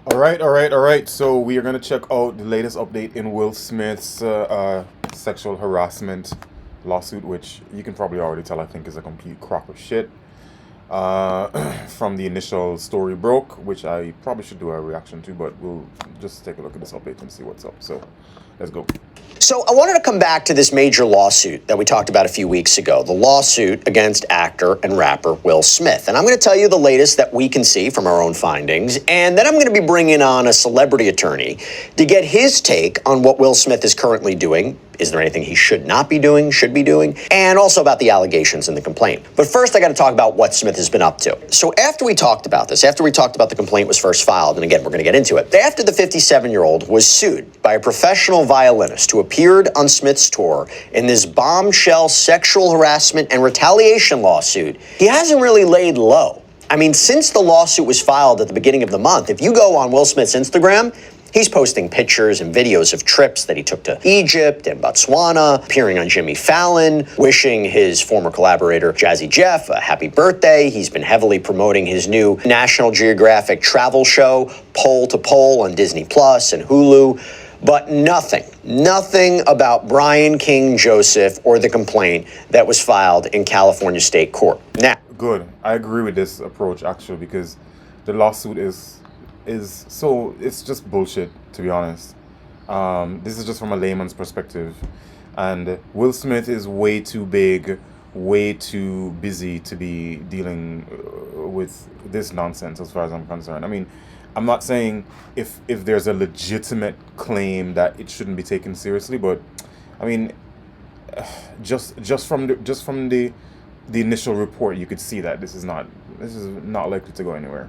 All right. So we are gonna check out the latest update in Will Smith's sexual harassment lawsuit, which you can probably already tell I think is a complete crock of shit. From the initial story broke, which I probably should do a reaction to, but we'll just take a look at this update and see what's up. So let's go. So I wanted to come back to this major lawsuit that we talked about a few weeks ago, the lawsuit against actor and rapper Will Smith. And I'm going to tell you the latest that we can see from our own findings. And then I'm going to be bringing on a celebrity attorney to get his take on what Will Smith is currently doing. Is there anything he should not be doing, should be doing? And also about the allegations in the complaint. But first, I got to talk about what Smith has been up to. So after we talked about this, after we talked about the complaint was first filed, and again, we're going to get into it, after the 57-year-old was sued by a professional violinist who appeared on Smith's tour in this bombshell sexual harassment and retaliation lawsuit, he hasn't really laid low. I mean, since the lawsuit was filed at the beginning of the month, if you go on Will Smith's Instagram, he's posting pictures and videos of trips that he took to Egypt and Botswana, appearing on Jimmy Fallon, wishing his former collaborator Jazzy Jeff a happy birthday. He's been heavily promoting his new National Geographic travel show, Pole to Pole, on Disney Plus and Hulu. But nothing about Brian King Joseph or the complaint that was filed in California State Court. Now, Good. I agree with this approach actually because the lawsuit is so it's just bullshit, to be honest. This is just from a layman's perspective, and Will Smith is way too big, way too busy to be dealing with this nonsense as far as I'm concerned. I mean, I'm not saying if there's a legitimate claim that it shouldn't be taken seriously, but I mean, just from the initial report, you could see that this is not likely to go anywhere.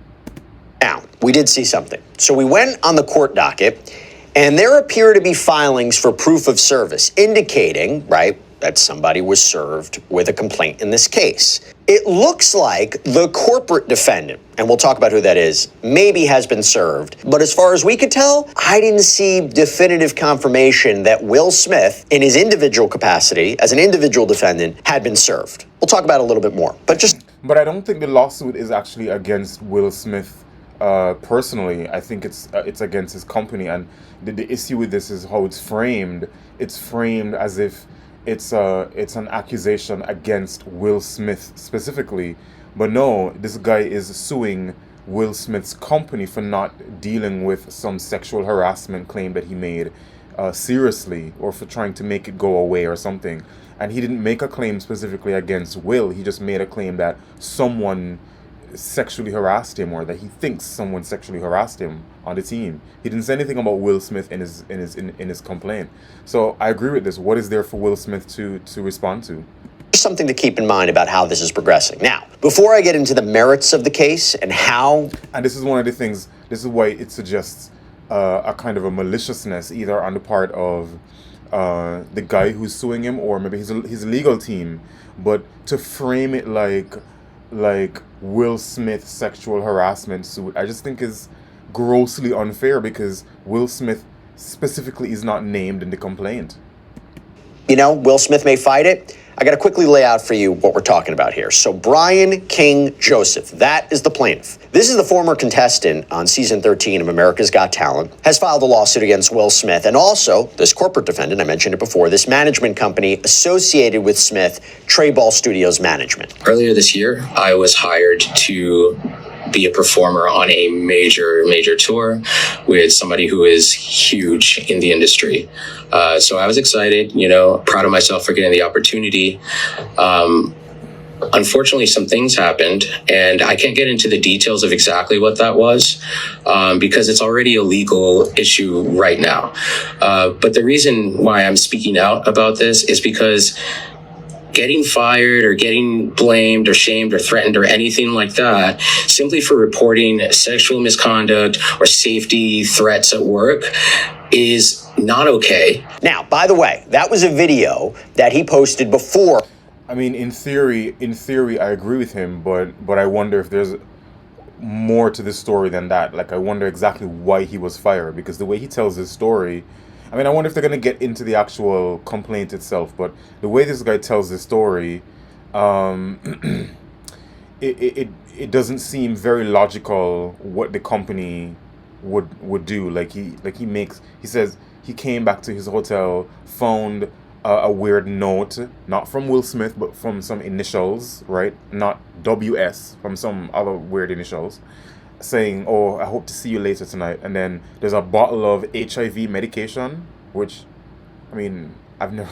Now, we did see something. So we went on the court docket, and there appear to be filings for proof of service indicating, right, that somebody was served with a complaint in this case. It looks like the corporate defendant, and we'll talk about who that is, maybe has been served. But as far as we could tell, I didn't see definitive confirmation that Will Smith, in his individual capacity as an individual defendant, had been served. We'll talk about it a little bit more. But I don't think the lawsuit is actually against Will Smith personally. I think it's against his company, and the issue with this is how it's framed. It's framed as if it's an accusation against Will Smith specifically, but no, this guy is suing Will Smith's company for not dealing with some sexual harassment claim that he made seriously, or for trying to make it go away or something. And he didn't make a claim specifically against Will. He just made a claim that someone sexually harassed him, or that he thinks someone sexually harassed him on the team. He didn't say anything about Will Smith in his complaint. So I agree with this. What is there for Will Smith to respond to? Something to keep in mind about how this is progressing. Now, before I get into the merits of the case and how... And this is one of the things, this is why it suggests a kind of a maliciousness either on the part of the guy who's suing him, or maybe his legal team, but to frame it like Will Smith sexual harassment suit, I just think is grossly unfair, because Will Smith specifically is not named in the complaint. You know, Will Smith may fight it. I got to quickly lay out for you what we're talking about here. So Brian King Joseph, that is the plaintiff. This is the former contestant on season 13 of America's Got Talent, has filed a lawsuit against Will Smith, and also this corporate defendant, I mentioned it before, this management company associated with Smith, Trayball Studios Management. Earlier this year, I was hired to be a performer on a major tour with somebody who is huge in the industry. So I was excited, proud of myself for getting the opportunity. Unfortunately, some things happened, and I can't get into the details of exactly what that was because it's already a legal issue right now. But the reason why I'm speaking out about this is because getting fired or getting blamed or shamed or threatened or anything like that simply for reporting sexual misconduct or safety threats at work is not okay. Now, by the way, that was a video that he posted before. I mean, in theory, I agree with him, but I wonder if there's more to this story than that. Like, I wonder exactly why he was fired, because the way he tells his story, I mean, I wonder if they're going to get into the actual complaint itself, but the way this guy tells the story, it doesn't seem very logical what the company would do. He says he came back to his hotel, found a weird note, not from Will Smith, but from some initials, right? Not WS, from some other weird initials, saying, "Oh, I hope to see you later tonight." And then there's a bottle of HIV medication, which, I mean, I've never.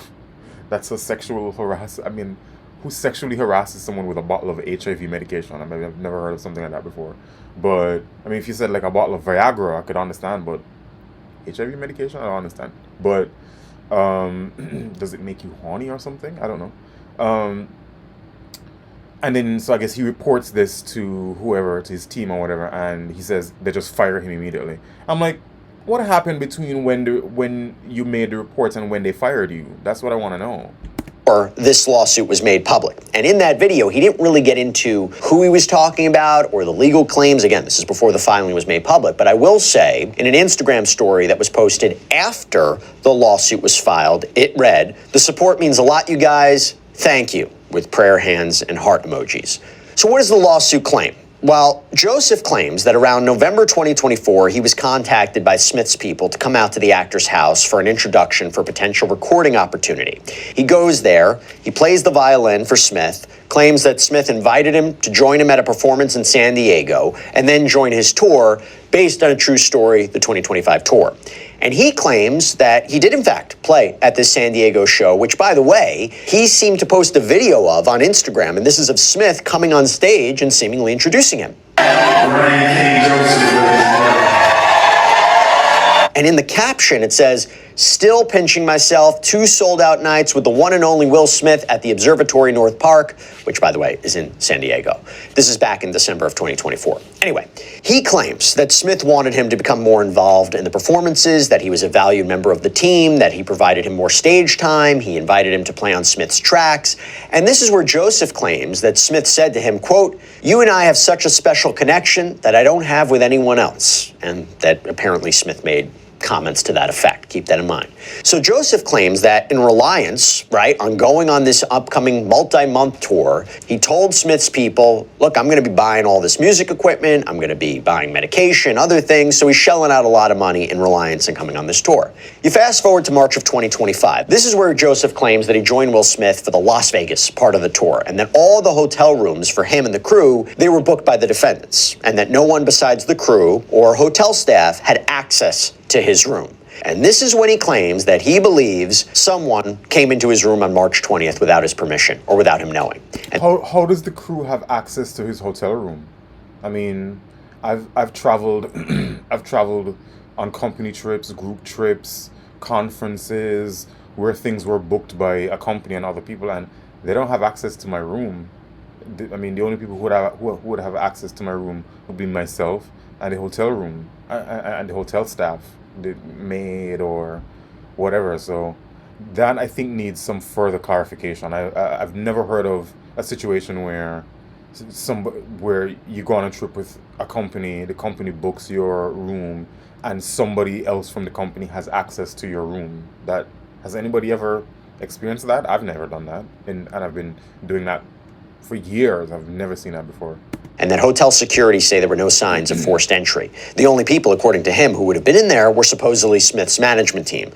That's a sexual harass. I mean, who sexually harasses someone with a bottle of HIV medication? I mean, I've never heard of something like that before. But I mean, if you said like a bottle of Viagra, I could understand. But HIV medication, I don't understand. But does it make you horny or something? I don't know. And then, so I guess he reports this to whoever, to his team or whatever, and he says they just fire him immediately. I'm like, what happened between when you made the reports and when they fired you? That's what I want to know. Or this lawsuit was made public. And in that video, he didn't really get into who he was talking about or the legal claims. Again, this is before the filing was made public. But I will say, in an Instagram story that was posted after the lawsuit was filed, it read, "The support means a lot, you guys. Thank you," with prayer hands and heart emojis. So what does the lawsuit claim? Well, Joseph claims that around November 2024, he was contacted by Smith's people to come out to the actor's house for an introduction for potential recording opportunity. He goes there, he plays the violin for Smith, claims that Smith invited him to join him at a performance in San Diego, and then join his tour based on a true story, the 2025 tour. And he claims that he did, in fact, play at this San Diego show, which, by the way, he seemed to post a video of on Instagram. And this is of Smith coming on stage and seemingly introducing him. And in the caption, it says, "Still pinching myself, 2 sold-out nights with the one and only Will Smith at the Observatory North Park," which, by the way, is in San Diego. This is back in December of 2024. Anyway, he claims that Smith wanted him to become more involved in the performances, that he was a valued member of the team, that he provided him more stage time, he invited him to play on Smith's tracks. And this is where Joseph claims that Smith said to him, quote, "You and I have such a special connection that I don't have with anyone else." And that apparently Smith made comments to that effect. Keep that in mind. So Joseph claims that in reliance, right, on going on this upcoming multi-month tour, he told Smith's people, look, I'm going to be buying all this music equipment, I'm going to be buying medication, other things, so he's shelling out a lot of money in reliance and coming on this tour. You fast forward to March of 2025. This is where Joseph claims that he joined Will Smith for the Las Vegas part of the tour, and that all the hotel rooms for him and the crew, they were booked by the defendants, and that no one besides the crew or hotel staff had access to his room. And this is when he claims that he believes someone came into his room on March 20th without his permission or without him knowing. And how does the crew have access to his hotel room? I mean, I've traveled I've traveled on company trips, group trips, conferences where things were booked by a company and other people, and they don't have access to my room. I mean, the only people who would have access to my room would be myself and the hotel room and the hotel staff, the maid or whatever. So that, I think, needs some further clarification. I've never heard of a situation where where you go on a trip with a company, the company books your room, and somebody else from the company has access to your room. That, has anybody ever experienced that? I've never done that, and I've been doing that for years. I've never seen that before. And that hotel security say there were no signs of forced entry. The only people, according to him, who would have been in there were supposedly Smith's management team.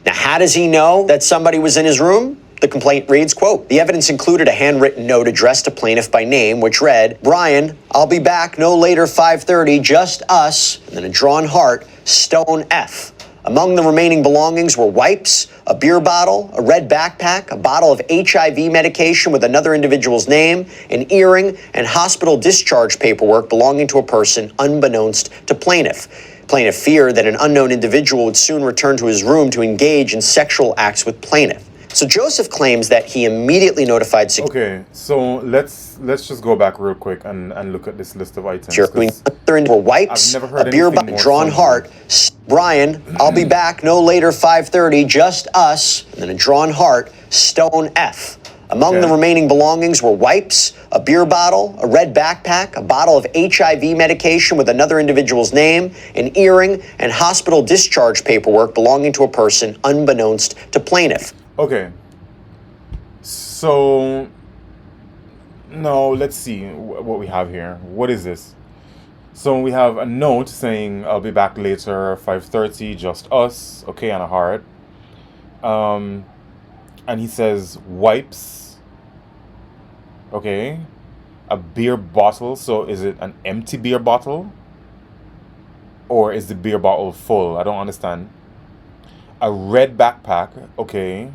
Now, how does he know that somebody was in his room? The complaint reads, quote, "The evidence included a handwritten note addressed to plaintiff by name, which read, 'Brian, I'll be back no later 5:30, just us,' and then a drawn heart, stone F. Among the remaining belongings were wipes, a beer bottle, a red backpack, a bottle of HIV medication with another individual's name, an earring, and hospital discharge paperwork belonging to a person unbeknownst to plaintiff. Plaintiff feared that an unknown individual would soon return to his room to engage in sexual acts with plaintiff." So Joseph claims that he immediately notified security. Okay, so let's just go back real quick and look at this list of items. Were wipes, I've never heard a beer anything bottle, more drawn simple. heart. "Brian, I'll be back no later 5:30, just us," and then a drawn heart, stone F. Among the remaining belongings were wipes, a beer bottle, a red backpack, a bottle of HIV medication with another individual's name, an earring, and hospital discharge paperwork belonging to a person unbeknownst to plaintiff. Okay. So, no, let's see what we have here. What is this? So we have a note saying, I'll be back later, 5:30, just us, okay, and a heart. Um, and he says, wipes, okay, a beer bottle. So is it an empty beer bottle? Or is the beer bottle full? I don't understand. A red backpack, okay.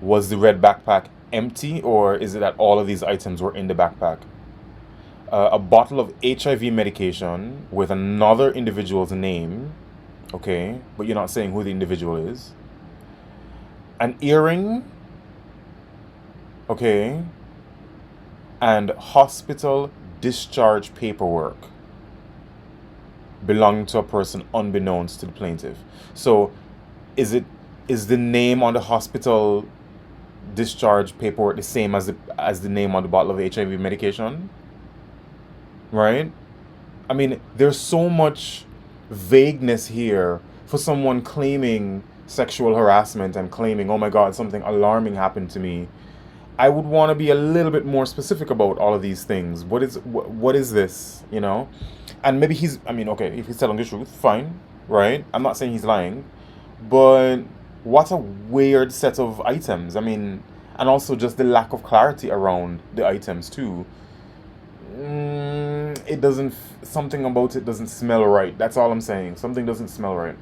Was the red backpack empty, or is it that all of these items were in the backpack? A bottle of HIV medication with another individual's name, okay, but you're not saying who the individual is. An earring, okay, and hospital discharge paperwork belonging to a person unbeknownst to the plaintiff. So, is the name on the hospital discharge paperwork the same as the name on the bottle of HIV medication? Right? I mean, there's so much vagueness here for someone claiming sexual harassment and claiming, oh my God, something alarming happened to me. I would want to be a little bit more specific about all of these things. What is this, you know? And maybe I mean, okay, if he's telling the truth, fine, right? I'm not saying he's lying, but what a weird set of items. I mean, and also just the lack of clarity around the items too. It doesn't, something about it doesn't smell right. That's all I'm saying. Something doesn't smell right.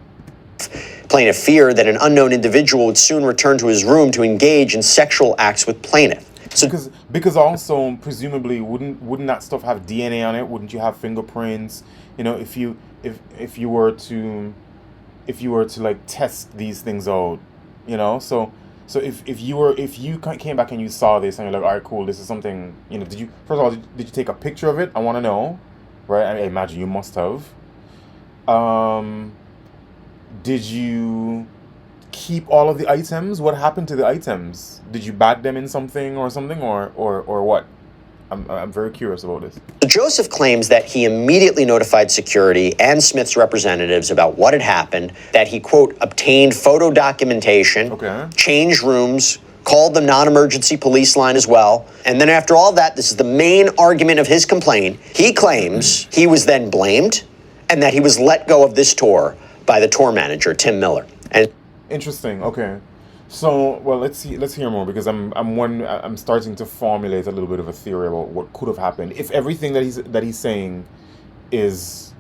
Plaintiff feared that an unknown individual would soon return to his room to engage in sexual acts with plaintiff. So, because also presumably wouldn't that stuff have DNA on it? Wouldn't you have fingerprints? You know, if you were to like test these things out, you know. So if you came back and you saw this and you're like, all right, cool, this is something, you know. First of all, did you take a picture of it? I want to know, right? I imagine you must have. Did you keep all of the items? What happened to the items? Did you bag them in something or what? I'm very curious about this. Joseph claims that he immediately notified security and Smith's representatives about what had happened, that he, quote, obtained photo documentation, Okay. changed rooms, called the non-emergency police line as well. And then after all that, this is the main argument of his complaint. He claims he was then blamed and that he was let go of this tour by the tour manager, Tim Miller. And Interesting. Okay. So, well, let's hear more, because I'm starting to formulate a little bit of a theory about what could have happened if everything that he's saying is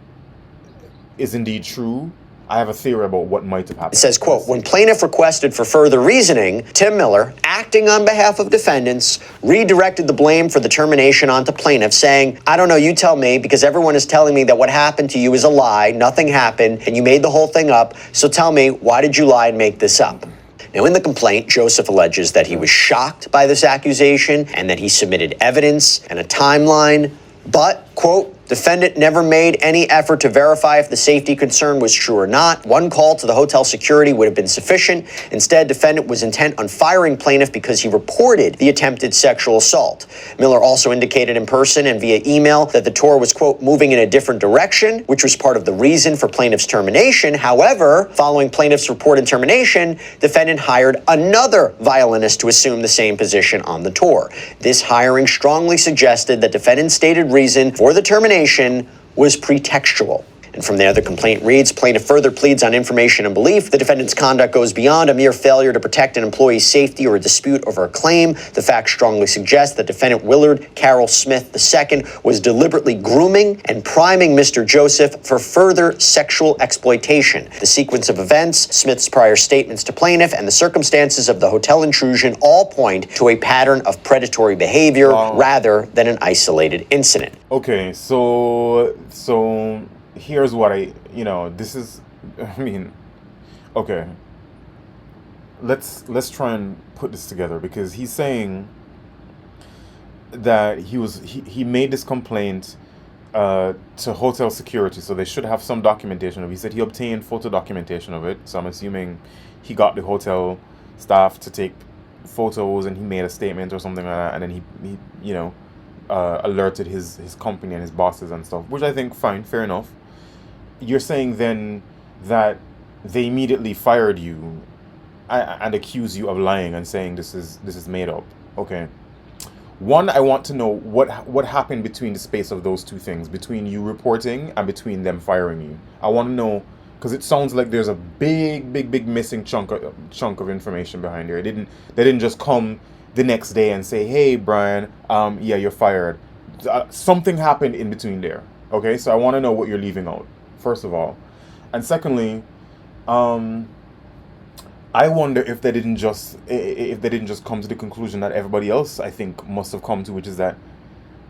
indeed true. I have a theory about what might have happened. it says, quote, when plaintiff requested for further reasoning, Tim Miller, acting on behalf of defendants, redirected the blame for the termination onto plaintiff, saying, I don't know, you tell me, because everyone is telling me that what happened to you is a lie, nothing happened, and you made the whole thing up. So tell me, why did you lie and make this up? Now, in the complaint, Joseph alleges that he was shocked by this accusation and that he submitted evidence and a timeline, but, quote, defendant never made any effort to verify if the safety concern was true or not. One call to the hotel security would have been sufficient. Instead, defendant was intent on firing plaintiff because he reported the attempted sexual assault. Miller also indicated in person and via email that the tour was, quote, moving in a different direction, which was part of the reason for plaintiff's termination. However, following plaintiff's report and termination, defendant hired another violinist to assume the same position on the tour. This hiring strongly suggested that defendant's stated reason for the termination was pretextual. And from there, the complaint reads, plaintiff further pleads on information and belief. The defendant's conduct goes beyond a mere failure to protect an employee's safety or a dispute over a claim. The facts strongly suggest that defendant Willard Carroll Smith II was deliberately grooming and priming Mr. Joseph for further sexual exploitation. The sequence of events, Smith's prior statements to plaintiff, and the circumstances of the hotel intrusion all point to a pattern of predatory behavior rather than an isolated incident. Okay, so here's what this is, I mean, okay. Let's try and put this together, because he's saying that he made this complaint to hotel security, so they should have some documentation of it. He said he obtained photo documentation of it, so I'm assuming he got the hotel staff to take photos and he made a statement or something like that, and then he alerted his company and his bosses and stuff, which I think fine, fair enough. You're saying then that they immediately fired you and accused you of lying and saying this is made up. Okay. One, I want to know what happened between the space of those two things, between you reporting and between them firing you. I want to know because it sounds like there's a big missing chunk of information behind here. They didn't just come the next day and say, "Hey, Brian, yeah, you're fired." Something happened in between there. Okay, so I want to know what you're leaving out, first of all, and secondly, um, I wonder if they didn't just come to the conclusion that everybody else I think must have come to, which is that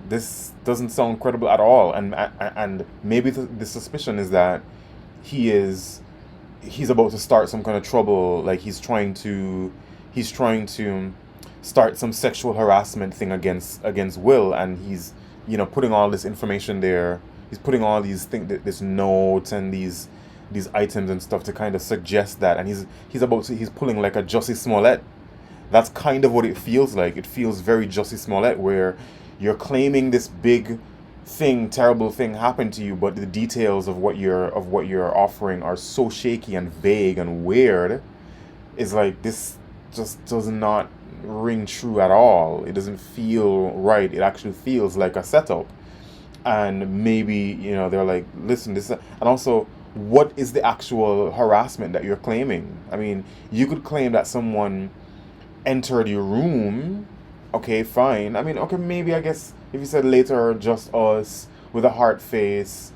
this doesn't sound credible at all, and maybe the suspicion is that he is he's about to start some kind of trouble, like he's trying to start some sexual harassment thing against Will, and he's putting all this information there. He's putting all these this notes and these items and stuff to kind of suggest that, and he's pulling like a Jussie Smollett. That's kind of what it feels like. It feels very Jussie Smollett, where you're claiming this big thing, terrible thing happened to you, but the details of what you're offering are so shaky and vague and weird. It's like this just does not ring true at all. It doesn't feel right. It actually feels like a setup. And maybe, they're like, listen, this, and also, what is the actual harassment that you're claiming? I mean, you could claim that someone entered your room. Okay, fine. I mean, okay, maybe I guess if you said later, just us with a heart face,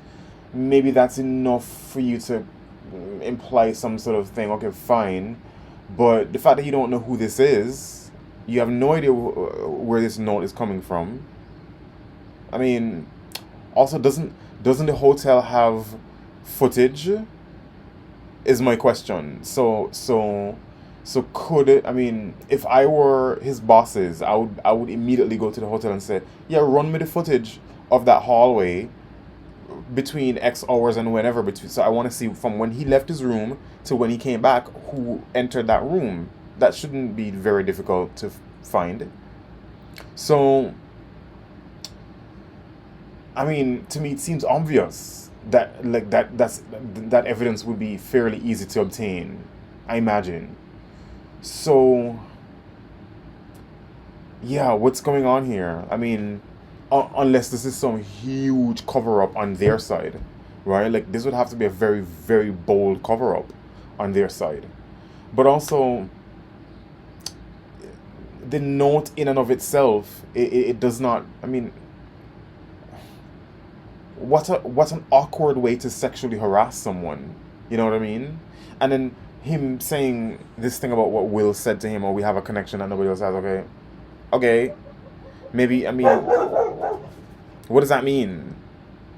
maybe that's enough for you to imply some sort of thing. Okay, fine. But the fact that you don't know who this is, you have no idea where this note is coming from. I mean, also, doesn't the hotel have footage? Is my question. So could it? I mean, if I were his bosses, I would immediately go to the hotel and say, yeah, run me the footage of that hallway between X hours and whenever between. So I want to see from when he left his room to when he came back, who entered that room. That shouldn't be very difficult to find. So, I mean, to me, it seems obvious that that evidence would be fairly easy to obtain, I imagine. So, yeah, what's going on here? I mean, unless this is some huge cover up on their side, right? Like, this would have to be a very, very bold cover up on their side. But also, the note in and of itself, it does not, I mean, what an awkward way to sexually harass someone. You know what I mean? And then him saying this thing about what Will said to him, or we have a connection that nobody else has. Okay, maybe. I mean, what does that mean?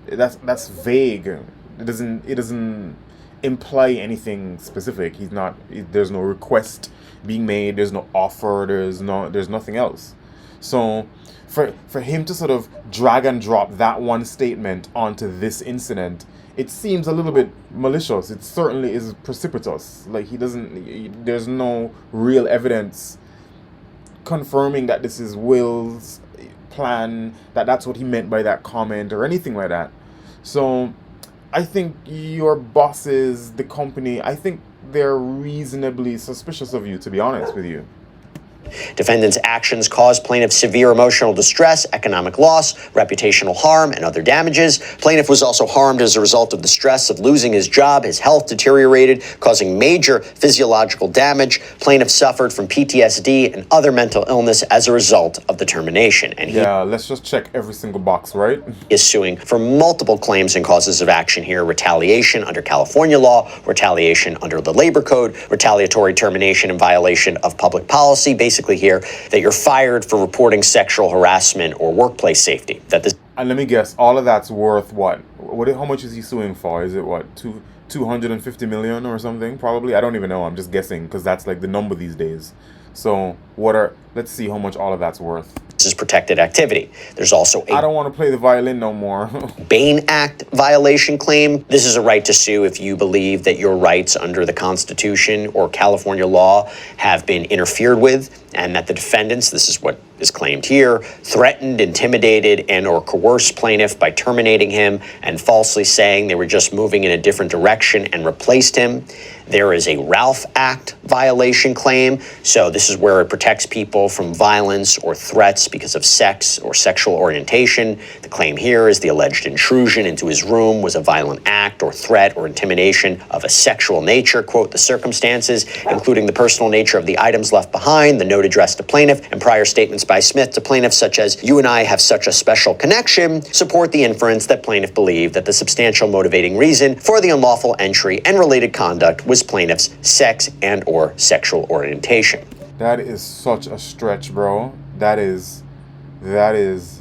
That's vague. It doesn't imply anything specific. There's no request being made. There's no offer. There's nothing else. So for him to sort of drag and drop that one statement onto this incident, it seems a little bit malicious. It certainly is precipitous. Like, there's no real evidence confirming that this is Will's plan, that that's what he meant by that comment or anything like that. So I think your bosses, the company, I think they're reasonably suspicious of you, to be honest with you. Defendant's actions caused plaintiff severe emotional distress, economic loss, reputational harm, and other damages. Plaintiff was also harmed as a result of the stress of losing his job. His health deteriorated, causing major physiological damage. Plaintiff suffered from PTSD and other mental illness as a result of the termination. And let's just check every single box, right? Is suing for multiple claims and causes of action here: retaliation under California law, retaliation under the labor code, retaliatory termination in violation of public policy. Basically here, that you're fired for reporting sexual harassment or workplace safety. And let me guess, all of that's worth what? How much is he suing for? Is it what, 250 million or something? Probably. I don't even know. I'm just guessing because that's like the number these days. So let's see how much all of that's worth. This is protected activity. There's also I don't want to play the violin no more. Bain Act violation claim. This is a right to sue if you believe that your rights under the Constitution or California law have been interfered with, and that the defendants, this is what is claimed here, threatened, intimidated, and or coerced plaintiff by terminating him and falsely saying they were just moving in a different direction and replaced him. There is a Ralph Act violation claim. So this is where it protects people from violence or threats because of sex or sexual orientation. The claim here is the alleged intrusion into his room was a violent act or threat or intimidation of a sexual nature. Quote, the circumstances, including the personal nature of the items left behind, the note addressed to plaintiff, and prior statements by Smith to plaintiff, such as, you and I have such a special connection, support the inference that plaintiff believed that the substantial motivating reason for the unlawful entry and related conduct was plaintiff's sex and or sexual orientation. That is such a stretch, bro. That is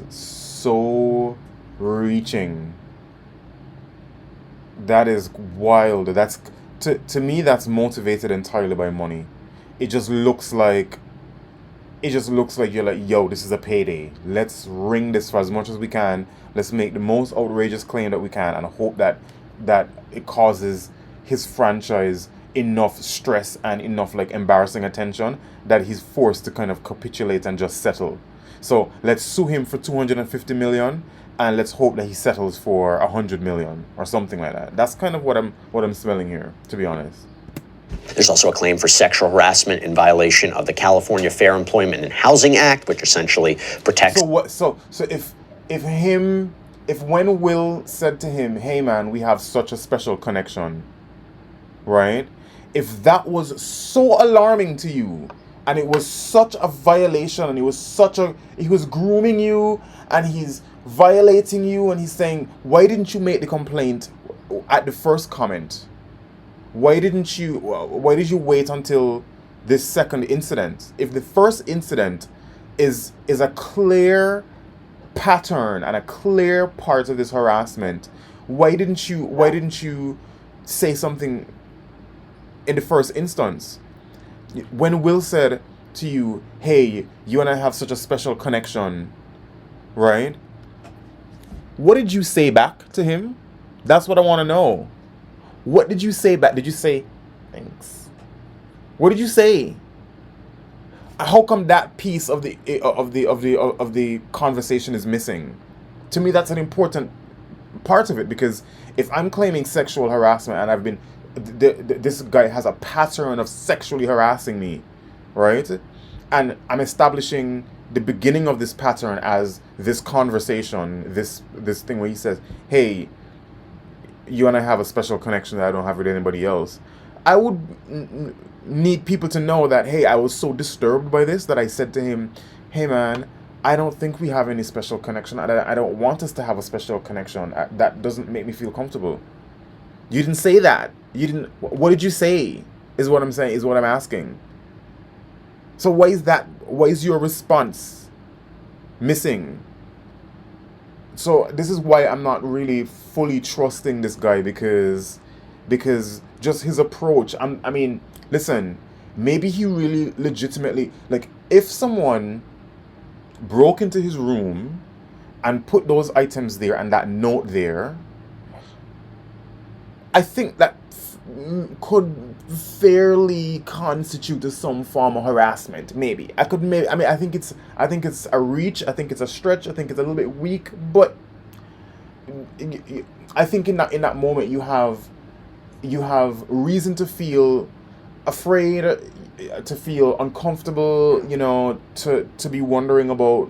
so reaching. That is wild. That's to me, that's motivated entirely by money. It just looks like you're like, yo, this is a payday. Let's wring this for as much as we can. Let's make the most outrageous claim that we can and hope that it causes his franchise enough stress and enough like embarrassing attention that he's forced to kind of capitulate and just settle. So let's sue him for 250 million and let's hope that he settles for 100 million or something like that. That's kind of what I'm smelling here, to be honest. There's also a claim for sexual harassment in violation of the California Fair Employment and Housing Act, which essentially protects. So if when Will said to him, "Hey man, we have such a special connection," right? If that was so alarming to you, and it was such a violation, and he was grooming you, and he's violating you, and he's saying, "Why didn't you make the complaint at the first comment? Why did you wait until this second incident?" If the first incident is a clear pattern and a clear part of this harassment, why didn't you say something in the first instance? When Will said to you, "Hey, you and I have such a special connection," right? What did you say back to him? That's what I want to know. What did you say back? Did you say thanks? What did you say? How come that piece of the conversation is missing? To me, that's an important part of it, because if I'm claiming sexual harassment and I've been this guy has a pattern of sexually harassing me, right? And I'm establishing the beginning of this pattern as this conversation, this thing where he says, "Hey, you and I have a special connection that I don't have with anybody else." I would need people to know that, hey, I was so disturbed by this that I said to him, "Hey man, I don't think we have any special connection. I don't want us to have a special connection. That doesn't make me feel comfortable." You didn't say that. You didn't. What did you say? Is what I'm saying. Is what I'm asking. So why is that? Why is your response missing? So this is why I'm not really fully trusting this guy, because just his approach. I mean, listen, maybe he really legitimately, like, if someone broke into his room and put those items there and that note there, I think that could fairly constitute as some form of harassment. Maybe I mean, I think it's a reach. I think it's a stretch. I think it's a little bit weak. But I think in that moment you have reason to feel afraid, to feel uncomfortable. You know, to be wondering about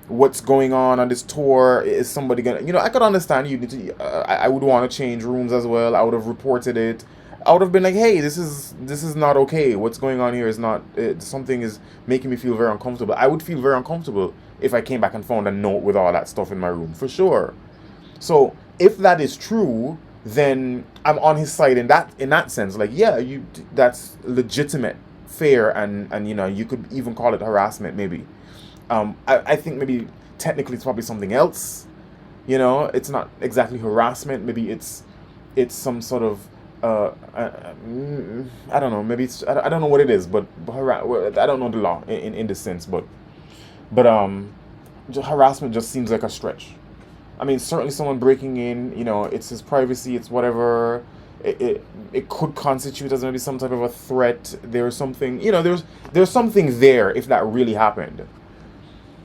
what's going on this tour. Is somebody gonna? You know, I could understand you need to. I would want to change rooms as well. I would have reported it. I would have been like, "Hey, this is not okay. What's going on here is not. Something is making me feel very uncomfortable." I would feel very uncomfortable if I came back and found a note with all that stuff in my room, for sure. So if that is true, then I'm on his side in that sense. Like, yeah, that's legitimate, fair, and you know, you could even call it harassment, maybe. I think maybe technically it's probably something else. You know, it's not exactly harassment. Maybe it's some sort of I don't know. Maybe it's I don't know what it is, but I don't know the law in this sense, but harassment just seems like a stretch. I mean, certainly someone breaking in, you know, it's his privacy, it's whatever. It could constitute as maybe some type of a threat. There's something, you know, there's something there if that really happened.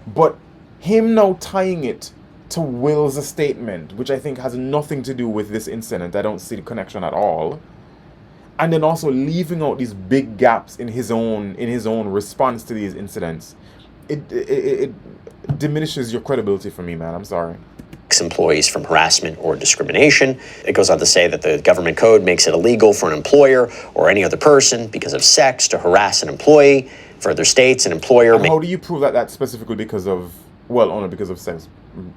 But him now tying it to Will's statement, which I think has nothing to do with this incident, I don't see the connection at all. And then also leaving out these big gaps in his own response to these incidents, it diminishes your credibility for me, man. I'm sorry. Employees from harassment or discrimination. It goes on to say that the government code makes it illegal for an employer or any other person because of sex to harass an employee. Further states an employer. And how do you prove that that's specifically because of, well, only because of sex?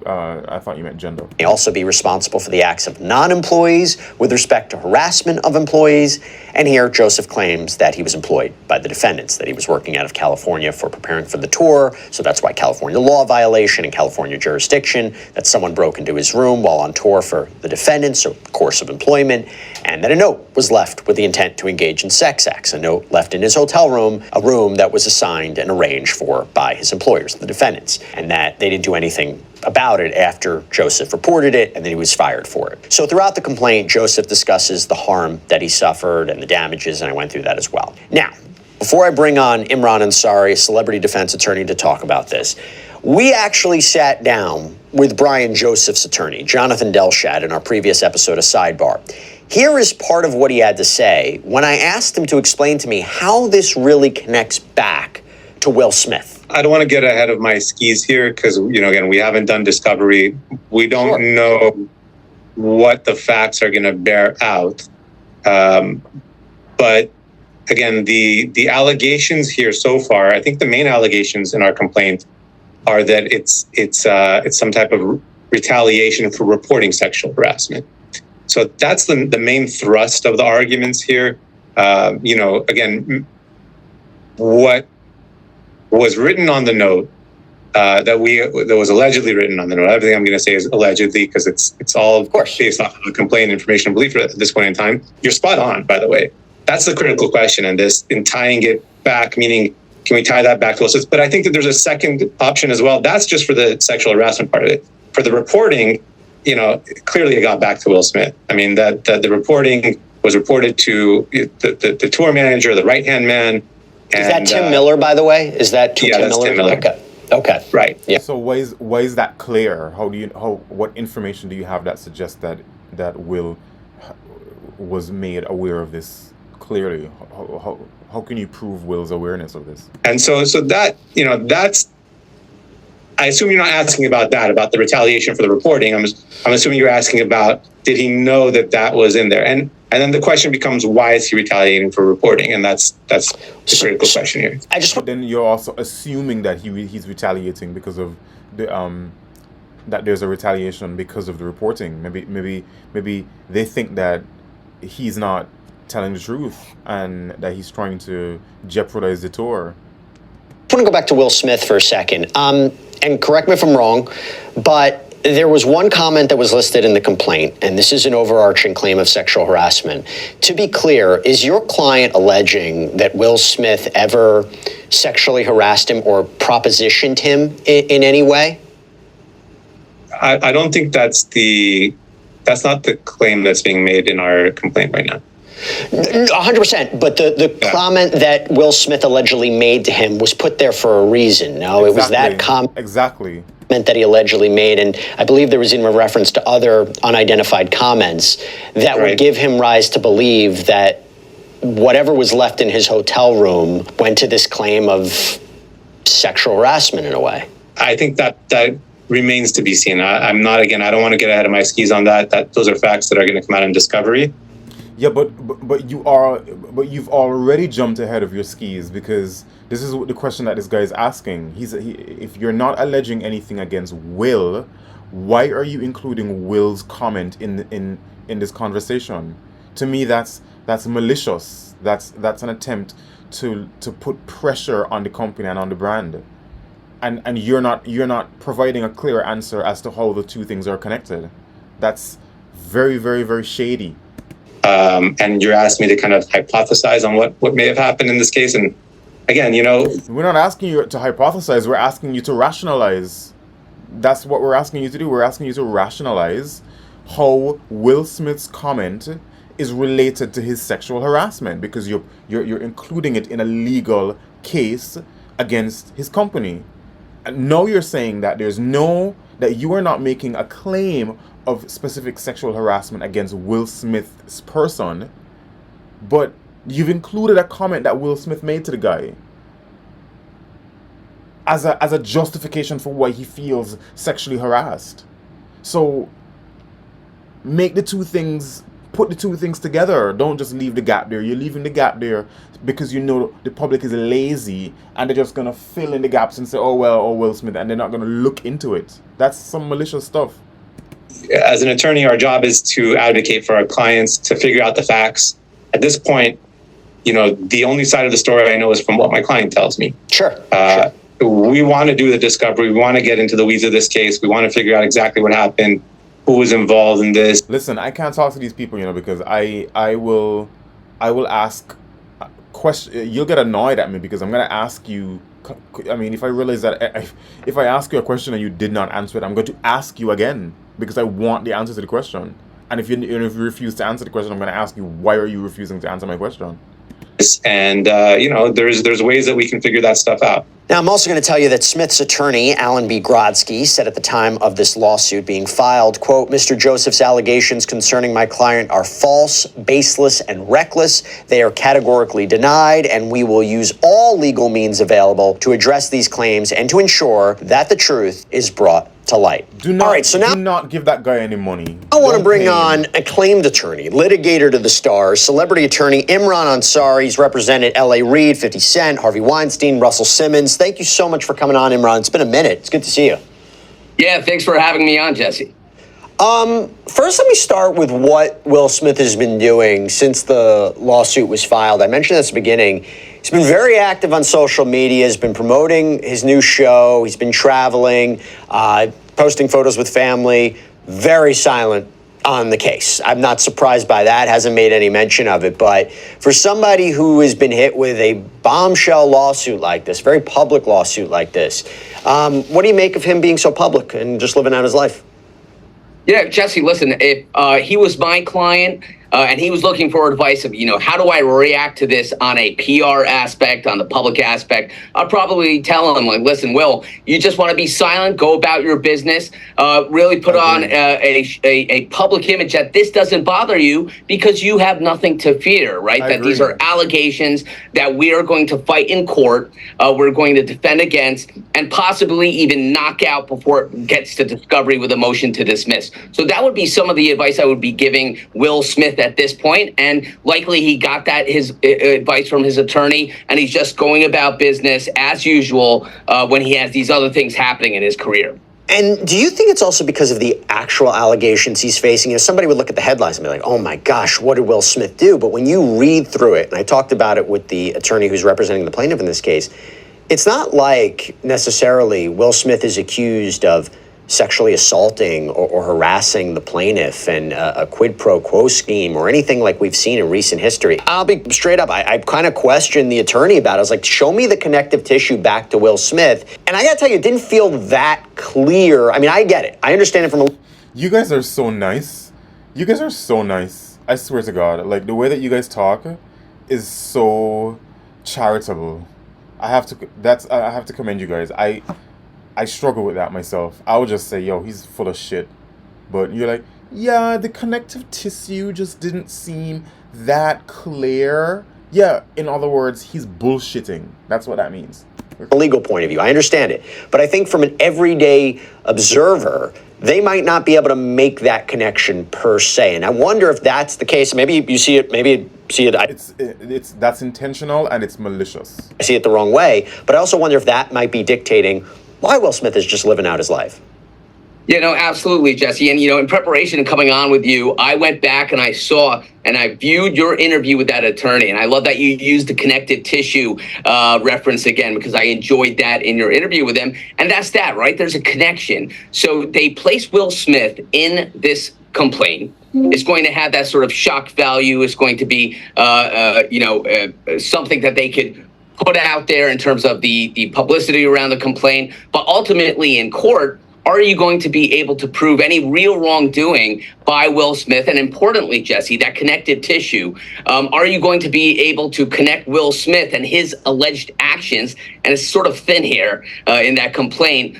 I thought you meant gender. May also be responsible for the acts of non-employees with respect to harassment of employees. And here, Joseph claims that he was employed by the defendants, that he was working out of California for preparing for the tour. So that's why California law violation and California jurisdiction, that someone broke into his room while on tour for the defendants, so course of employment, and that a note was left with the intent to engage in sex acts, a note left in his hotel room, a room that was assigned and arranged for by his employers, the defendants, and that they didn't do anything about it after Joseph reported it, and then he was fired for it. So throughout the complaint, Joseph discusses the harm that he suffered and the damages, and I went through that as well. Now, before I bring on Imran Ansari, a celebrity defense attorney, to talk about this, we actually sat down with Brian Joseph's attorney, Jonathan Delshad, in our previous episode of Sidebar. Here is part of what he had to say when I asked him to explain to me how this really connects back to Will Smith. I don't want to get ahead of my skis here because, again, we haven't done discovery. We don't know what the facts are going to bear out. But again, the allegations here so far, I think the main allegations in our complaint are that it's some type of retaliation for reporting sexual harassment. So that's the main thrust of the arguments here. Again, what was written on the note that was allegedly written on the note. Everything I'm going to say is allegedly because it's all based off of complaint, information, and belief at this point in time. You're spot on, by the way. That's the critical question in tying it back, meaning can we tie that back to Will Smith? But I think that there's a second option as well. That's just for the sexual harassment part of it. For the reporting, clearly it got back to Will Smith. I mean, that the reporting was reported to the tour manager, the right-hand man. Is that Tim Miller, by the way? Is that Tim Miller? Tim Miller. Okay. Right. Yeah. So why is that clear? What information do you have that suggests that Will was made aware of this clearly? How can you prove Will's awareness of this? And so that, that's, I assume you're not asking about the retaliation for the reporting. I'm assuming you're asking about, did he know that was in there? And then the question becomes, why is he retaliating for reporting? And that's the critical question here. But then you're also assuming that he's retaliating because of the that there's a retaliation because of the reporting. Maybe they think that he's not telling the truth and that he's trying to jeopardize the tour. I want to go back to Will Smith for a second. And correct me if I'm wrong, but there was one comment that was listed in the complaint, and this is an overarching claim of sexual harassment. To be clear, is your client alleging that Will Smith ever sexually harassed him or propositioned him in any way? I don't think that's not the claim that's being made in our complaint right now. 100%, but the comment that Will Smith allegedly made to him was put there for a reason. No, it was that comment. Exactly. That he allegedly made, and I believe there was even a reference to other unidentified comments that would give him rise to believe that whatever was left in his hotel room went to this claim of sexual harassment in a way. I think that remains to be seen. I don't want to get ahead of my skis on that. Those are facts that are going to come out in discovery. Yeah, but you've already jumped ahead of your skis because this is the question that this guy is asking. If you're not alleging anything against Will, why are you including Will's comment in this conversation? To me, that's malicious. That's an attempt to put pressure on the company and on the brand, and you're not providing a clear answer as to how the two things are connected. That's very, very, very shady. And you're asking me to kind of hypothesize on what may have happened in this case. And again, we're not asking you to hypothesize. We're asking you to rationalize. That's what we're asking you to do. We're asking you to rationalize how Will Smith's comment is related to his sexual harassment, because you're including it in a legal case against his company. now you're saying that that you are not making a claim of specific sexual harassment against Will Smith's person, but you've included a comment that Will Smith made to the guy as a justification for why he feels sexually harassed. So put the two things together. Don't just leave the gap there. You're leaving the gap there because you know the public is lazy and they're just gonna fill in the gaps and say, oh well, oh Will Smith, and they're not gonna look into it. That's some malicious stuff. As an attorney, our job is to advocate for our clients, to figure out the facts. At this point, the only side of the story I know is from what my client tells me. Sure. We want to do the discovery. We want to get into the weeds of this case. We want to figure out exactly what happened, who was involved in this. Listen, I can't talk to these people, because I will ask question. You'll get annoyed at me because I'm gonna ask you. I mean, if I realize that if I ask you a question and you did not answer it, I'm going to ask you again because I want the answer to the question. And if you refuse to answer the question, I'm going to ask you, why are you refusing to answer my question? And there's ways that we can figure that stuff out. Now, I'm also going to tell you that Smith's attorney, Alan B. Grodsky, said at the time of this lawsuit being filed, quote, Mr. Joseph's allegations concerning my client are false, baseless, and reckless. They are categorically denied, and we will use all legal means available to address these claims and to ensure that the truth is brought to light. Do not give that guy any money. I want to bring on acclaimed attorney, litigator to the stars, celebrity attorney Imran Ansari. He's represented L.A. Reid, 50 Cent, Harvey Weinstein, Russell Simmons. Thank you so much for coming on, Imran. It's been a minute. It's good to see you. Yeah, thanks for having me on, Jesse. First, let me start with what Will Smith has been doing since the lawsuit was filed. I mentioned this at the beginning. He's been very active on social media, has been promoting his new show. He's been traveling, posting photos with family, very silent on the case. I'm not surprised by that, hasn't made any mention of it. But for somebody who has been hit with a bombshell lawsuit like this, very public lawsuit like this, what do you make of him being so public and just living out his life? Yeah, Jesse, listen, if he was my client and he was looking for advice of, how do I react to this on a PR aspect, on the public aspect, I'll probably tell him, like, listen, Will, you just want to be silent, go about your business, really put on a public image that this doesn't bother you because you have nothing to fear, right? That these are allegations that we are going to fight in court, we're going to defend against, and possibly even knock out before it gets to discovery with a motion to dismiss. So that would be some of the advice I would be giving Will Smith at this point, and likely he got his advice from his attorney, and he's just going about business as usual when he has these other things happening in his career. And do you think it's also because of the actual allegations he's facing? Somebody would look at the headlines and be like, oh my gosh, what did Will Smith do? But when you read through it, and I talked about it with the attorney who's representing the plaintiff in this case, it's not like necessarily Will Smith is accused of sexually assaulting or harassing the plaintiff and a quid pro quo scheme or anything like we've seen in recent history. I'll be straight up. I kind of questioned the attorney about it. I was like, show me the connective tissue back to Will Smith. And I got to tell you, it didn't feel that clear. I mean, I get it. I understand it from a... You guys are so nice. You guys are so nice. I swear to God. Like, the way that you guys talk is so charitable. I have to commend you guys. I struggle with that myself. I would just say, yo, he's full of shit. But you're like, yeah, the connective tissue just didn't seem that clear. Yeah, in other words, he's bullshitting. That's what that means. From a legal point of view, I understand it. But I think from an everyday observer, they might not be able to make that connection per se. And I wonder if that's the case. Maybe you see it, that's intentional and it's malicious. I see it the wrong way. But I also wonder if that might be dictating why Will Smith is just living out his life. Yeah, no, absolutely, Jesse. And, in preparation and coming on with you, I went back and I saw and I viewed your interview with that attorney. And I love that you used the connective tissue reference again, because I enjoyed that in your interview with him. And that's that, right? There's a connection. So they place Will Smith in this complaint. It's going to have that sort of shock value. It's going to be, something that they could put out there in terms of the publicity around the complaint. But ultimately in court, Are you going to be able to prove any real wrongdoing by Will Smith? And importantly, Jesse, that connective tissue, are you going to be able to connect Will Smith and his alleged actions, and it's sort of thin here in that complaint,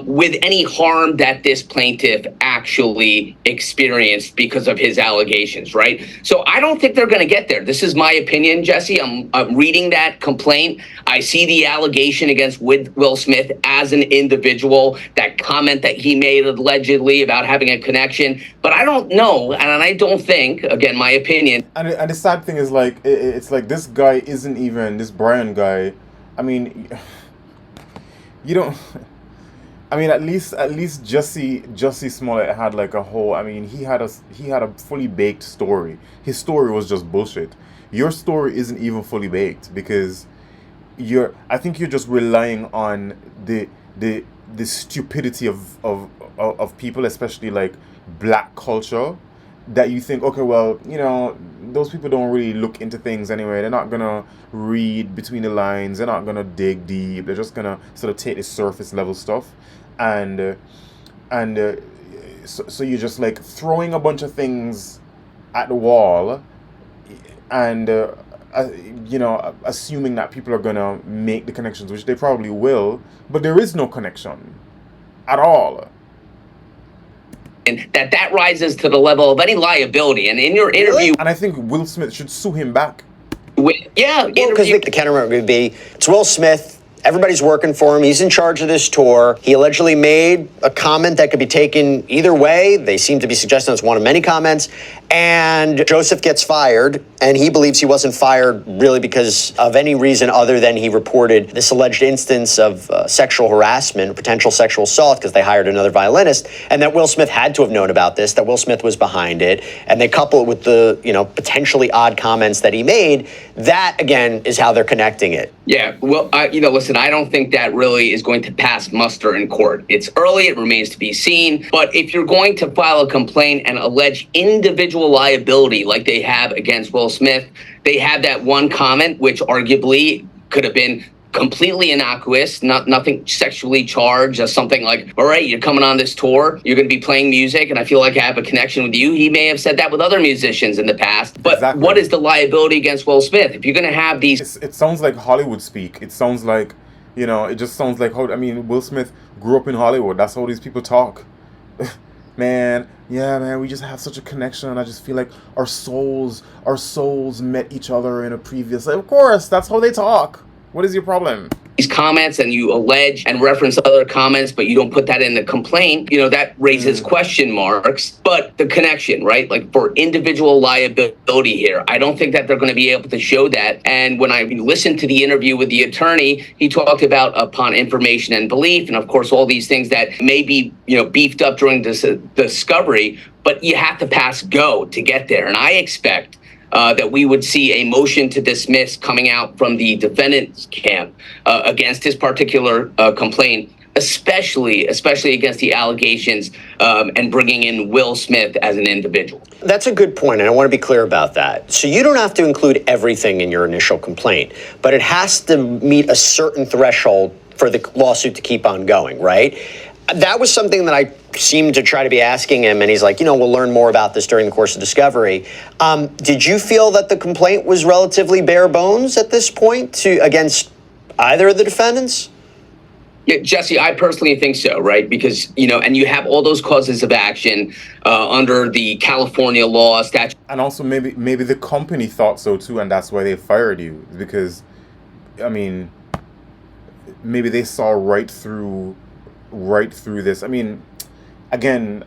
with any harm that this plaintiff actually experienced because of his allegations, right? So I don't think they're going to get there. This is my opinion, Jesse. I'm reading that complaint. I see the allegation against Will Smith as an individual, that comment that he made allegedly about having a connection. But I don't know, and I don't think, again, my opinion. And the sad thing is, like, it's like this guy isn't even, this Brian guy, I mean, you don't, I mean, at least Jussie Smollett had like a whole, I mean, he had a fully baked story. His story was just bullshit. Your story isn't even fully baked, because I think you're just relying on the stupidity of people, especially like black culture, that you think, okay, well, you know, those people don't really look into things anyway. They're not gonna read between the lines. They're not gonna dig deep. They're just gonna sort of take the surface level stuff, and so you're just like throwing a bunch of things at the wall, and you know, assuming that people are gonna make the connections, which they probably will, but there is no connection at all. And that rises to the level of any liability. And in your interview, And I think Will Smith should sue him back. Because the counter would be, it's Will Smith. Everybody's working for him. He's in charge of this tour. He allegedly made a comment that could be taken either way. They seem to be suggesting it's one of many comments. And Joseph gets fired, and he believes he wasn't fired really because of any reason other than he reported this alleged instance of sexual harassment, potential sexual assault, because they hired another violinist, and that Will Smith had to have known about this, that Will Smith was behind it, and they couple it with the, you know, potentially odd comments that he made. That, again, is how they're connecting it. Yeah, well, listen, I don't think that really is going to pass muster in court. It's early, it remains to be seen. But if you're going to file a complaint and allege individual liability like they have against Will Smith, they have that one comment, which arguably could have been completely innocuous, nothing sexually charged, just something like, all right, you're coming on this tour, you're going to be playing music, and I feel like I have a connection with you. He may have said that with other musicians in the past, but exactly. What is the liability against Will Smith? If you're going to have these... It sounds like Hollywood speak. It sounds like, you know, it just sounds like, how, I mean, Will Smith grew up in Hollywood. That's how these people talk. Man, we just have such a connection. I just feel like our souls met each other in a previous... Of course, that's how they talk. What is your problem? These comments, and you allege and reference other comments, but you don't put that in the complaint, you know, that raises question marks. But the connection, right? Like, for individual liability here, I don't think that they're going to be able to show that. And when I listened to the interview with the attorney, he talked about upon information and belief, and of course, all these things that may be, you know, beefed up during this discovery, but you have to pass go to get there. And I expect that we would see a motion to dismiss coming out from the defendant's camp against this particular complaint, especially against the allegations and bringing in Will Smith as an individual. That's a good point, and I want to be clear about that. So you don't have to include everything in your initial complaint, but it has to meet a certain threshold for the lawsuit to keep on going, right? That was something that I seemed to try to be asking him, and he's like, you know, we'll learn more about this during the course of discovery. Did you feel that the complaint was relatively bare bones at this point against either of the defendants? Yeah, Jesse, I personally think so, right? Because, you know, and you have all those causes of action under the California law statute. And also maybe the company thought so too, and that's why they fired you. Because, I mean, maybe they saw right through this. I mean, again,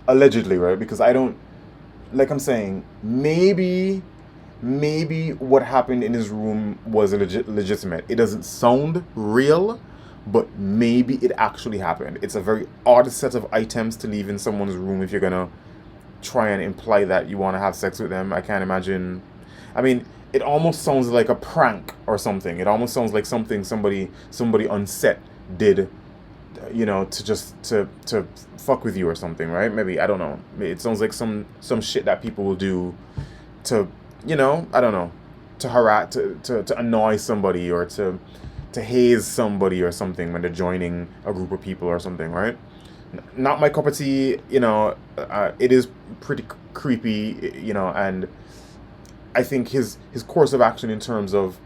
allegedly, right? Because I don't, like I'm saying, maybe what happened in his room was legitimate. It doesn't sound real, but maybe it actually happened. It's a very odd set of items to leave in someone's room if you're gonna try and imply that you want to have sex with them. I can't imagine. I mean, it almost sounds like a prank or something. It almost sounds like something somebody on set did, you know, to fuck with you or something, right? Maybe, I don't know. It sounds like some shit that people will do to, you know, I don't know, to harass, to annoy somebody, or to to haze somebody or something when they're joining a group of people or something, right? Not my cup of tea, it is pretty creepy, and I think his course of action in terms of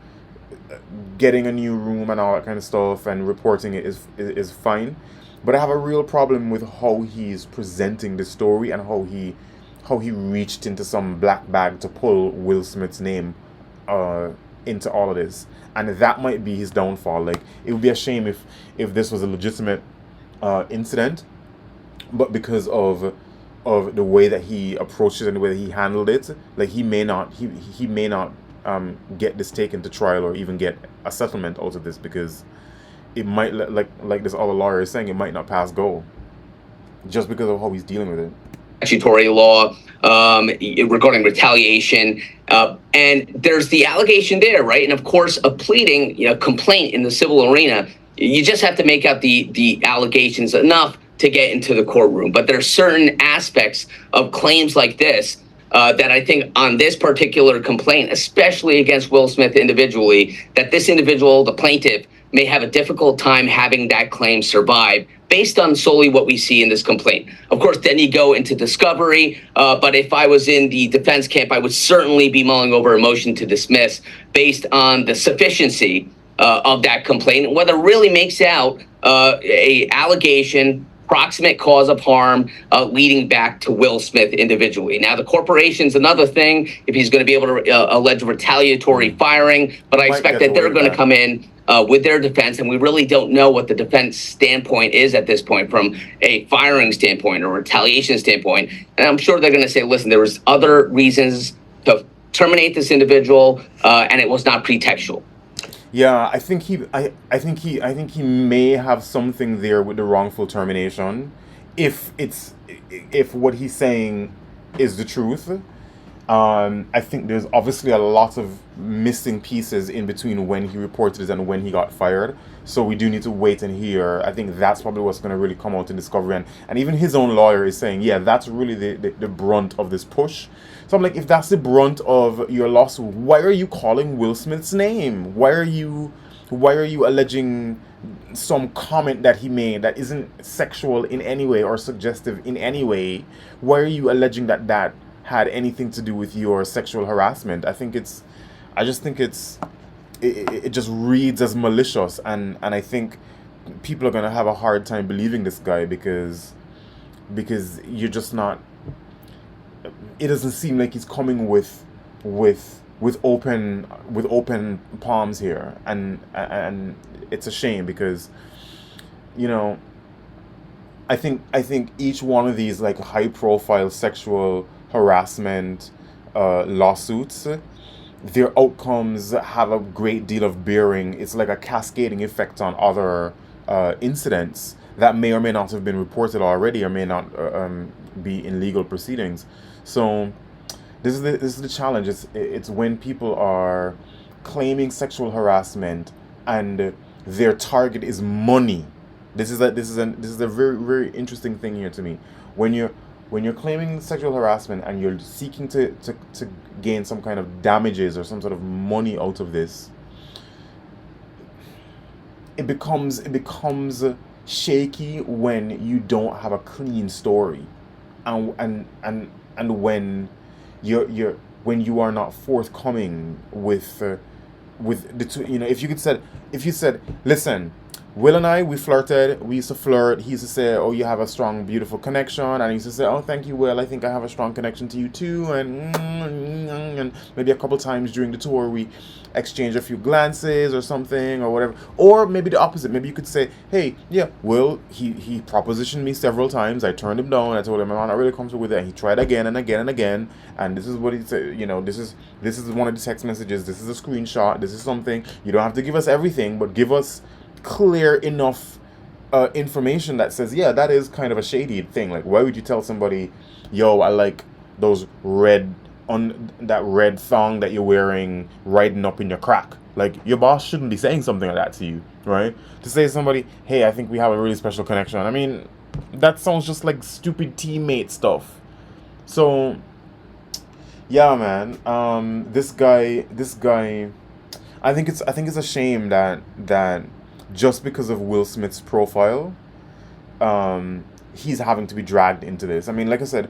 getting a new room and all that kind of stuff and reporting it is fine, but I have a real problem with how he's presenting the story and how he reached into some black bag to pull Will Smith's name into all of this, and that might be his downfall. Like, it would be a shame if this was a legitimate incident, but because of the way that he approached it and the way that he handled it, like, he may not get this taken to trial or even get a settlement out of this, because it might, like this other lawyer is saying, it might not pass go just because of how he's dealing with it. Statutory law regarding retaliation, and there's the allegation there, right? And of course, a pleading, complaint in the civil arena, you just have to make out the allegations enough to get into the courtroom. But there are certain aspects of claims like this that I think on this particular complaint, especially against Will Smith individually, that this individual, the plaintiff, may have a difficult time having that claim survive based on solely what we see in this complaint. Of course, then you go into discovery, but if I was in the defense camp, I would certainly be mulling over a motion to dismiss based on the sufficiency of that complaint, and whether it really makes out a allegation, proximate cause of harm leading back to Will Smith individually. Now, the corporation's another thing, if he's going to be able to allege retaliatory firing, but I expect that they're going to come in with their defense, and we really don't know what the defense standpoint is at this point from a firing standpoint or retaliation standpoint. And I'm sure they're going to say, listen, there was other reasons to terminate this individual, and it was not pretextual. Yeah, I think he may have something there with the wrongful termination, if what he's saying is the truth. I think there's obviously a lot of missing pieces in between when he reported it and when he got fired. So we do need to wait and hear. I think that's probably what's going to really come out in discovery. And even his own lawyer is saying, yeah, that's really the brunt of this push. So I'm like, if that's the brunt of your lawsuit, why are you calling Will Smith's name? Why are you alleging some comment that he made that isn't sexual in any way or suggestive in any way? Why are you alleging that had anything to do with your sexual harassment? I just think it just reads as malicious, and I think people are gonna have a hard time believing this guy because you're just not. It doesn't seem like he's coming with open palms here, and it's a shame because, I think each one of these like high profile sexual harassment lawsuits, their outcomes have a great deal of bearing. It's like a cascading effect on other incidents that may or may not have been reported already or may not be in legal proceedings. So this is the challenge. It's when people are claiming sexual harassment and their target is money. This is a very, very interesting thing here to me. When you're claiming sexual harassment and you're seeking to gain some kind of damages or some sort of money out of this, it becomes shaky when you don't have a clean story, and when you are not forthcoming with the two. If you said, listen, Will and I, we flirted. We used to flirt. He used to say, oh, you have a strong, beautiful connection. And I used to say, oh, thank you, Will. I think I have a strong connection to you, too. And maybe a couple times during the tour, we exchange a few glances or something or whatever. Or maybe the opposite. Maybe you could say, hey, yeah, Will, he propositioned me several times. I turned him down. I told him I'm not really comfortable with it. And he tried again and again and again. And this is what he said. This is one of the text messages. This is a screenshot. This is something. You don't have to give us everything, but give us clear enough information that says, yeah, that is kind of a shady thing. Like, why would you tell somebody, yo, I like those that red thong that you're wearing riding up in your crack? Like, your boss shouldn't be saying something like that to you, right? To say to somebody, hey, I think we have a really special connection. I mean, that sounds just like stupid teammate stuff. So yeah, man, this guy, I think it's a shame that just because of Will Smith's profile, he's having to be dragged into this. I mean, like I said,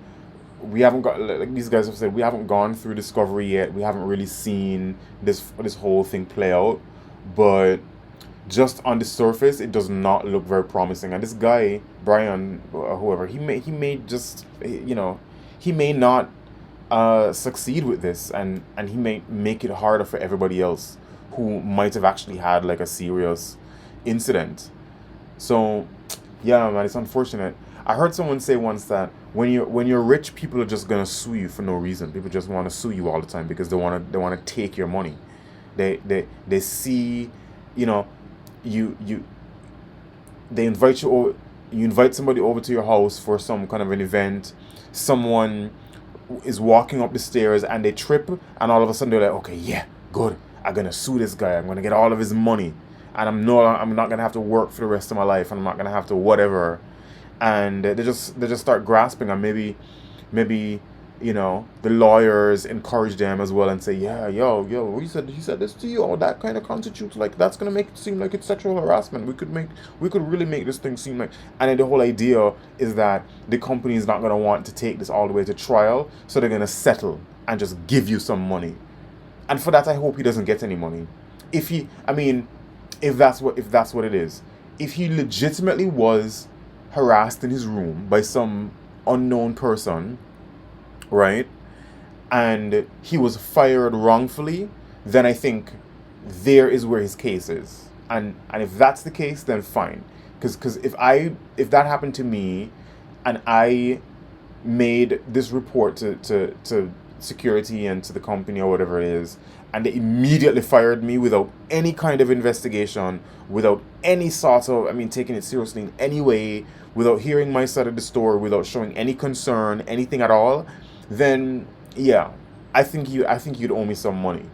we haven't got, like these guys have said, we haven't gone through discovery yet. We haven't really seen this whole thing play out, but just on the surface, it does not look very promising. And this guy, Brian, whoever, he may just, you know, he may not succeed with this, and he may make it harder for everybody else who might have actually had like a serious incident. So, yeah, man, it's unfortunate. I heard someone say once that when you're rich, people are just gonna sue you for no reason. People just want to sue you all the time because they want to take your money. They see, you know, you they invite you over, you invite somebody over to your house for some kind of an event. Someone is walking up the stairs and they trip, and all of a sudden they're like, okay, yeah, good, I'm gonna sue this guy, I'm gonna get all of his money, and I'm not gonna have to work for the rest of my life, and I'm not gonna have to whatever. And they just start grasping, and maybe you know, the lawyers encourage them as well and say, yeah, yo, he said this to you, or that kind of constitutes, like, that's gonna make it seem like it's sexual harassment. We could really make this thing seem like. And then the whole idea is that the company is not gonna want to take this all the way to trial, so they're gonna settle and just give you some money. And for that, I hope he doesn't get any money. I mean, if that's what it is, if he legitimately was harassed in his room by some unknown person, right, and he was fired wrongfully, then I think there is where his case is. And if that's the case, then fine. Because if that happened to me, and I made this report to security and to the company or whatever it is, and they immediately fired me without any kind of investigation, without any sort of, I mean, taking it seriously in any way, without hearing my side of the story, without showing any concern, anything at all, then yeah, I think you'd owe me some money.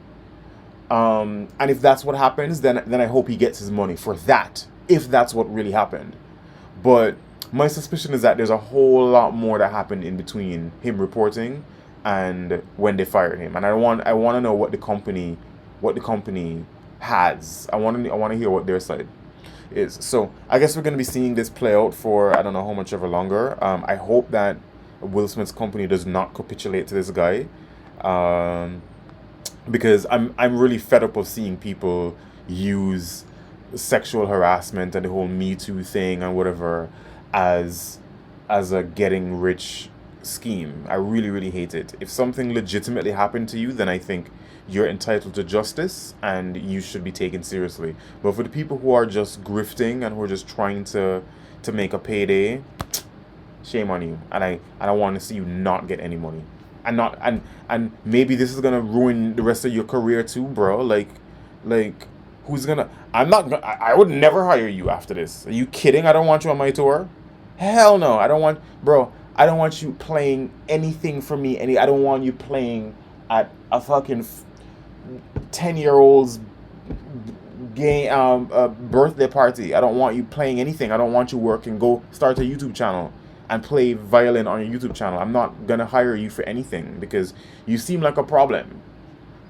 And if that's what happens, then I hope he gets his money for that, if that's what really happened. But my suspicion is that there's a whole lot more that happened in between him reporting and when they fired him. And I want to know what the company has. I want to hear what their side is. So I guess we're going to be seeing this play out for I don't know how much ever longer. I hope that Will Smith's company does not capitulate to this guy, because I'm really fed up of seeing people use sexual harassment and the whole Me Too thing and whatever as a getting rich scheme. I really, really hate it. If something legitimately happened to you, then I think you're entitled to justice and you should be taken seriously. But for the people who are just grifting and who are just trying to make a payday, shame on you. And I want to see you not get any money. And maybe this is gonna ruin the rest of your career too, bro. Like who's gonna I would never hire you after this. Are you kidding? I don't want you on my tour. Hell no. I don't want you playing anything for me. I don't want you playing at a fucking 10-year-old's birthday party. I don't want you playing anything. I don't want you working. Go start a YouTube channel and play violin on your YouTube channel. I'm not gonna hire you for anything because you seem like a problem.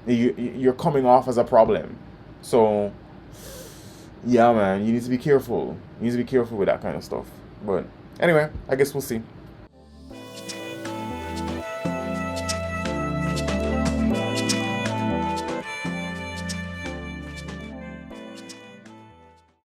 You're coming off as a problem. So yeah, man, you need to be careful. You need to be careful with that kind of stuff. But anyway, I guess we'll see.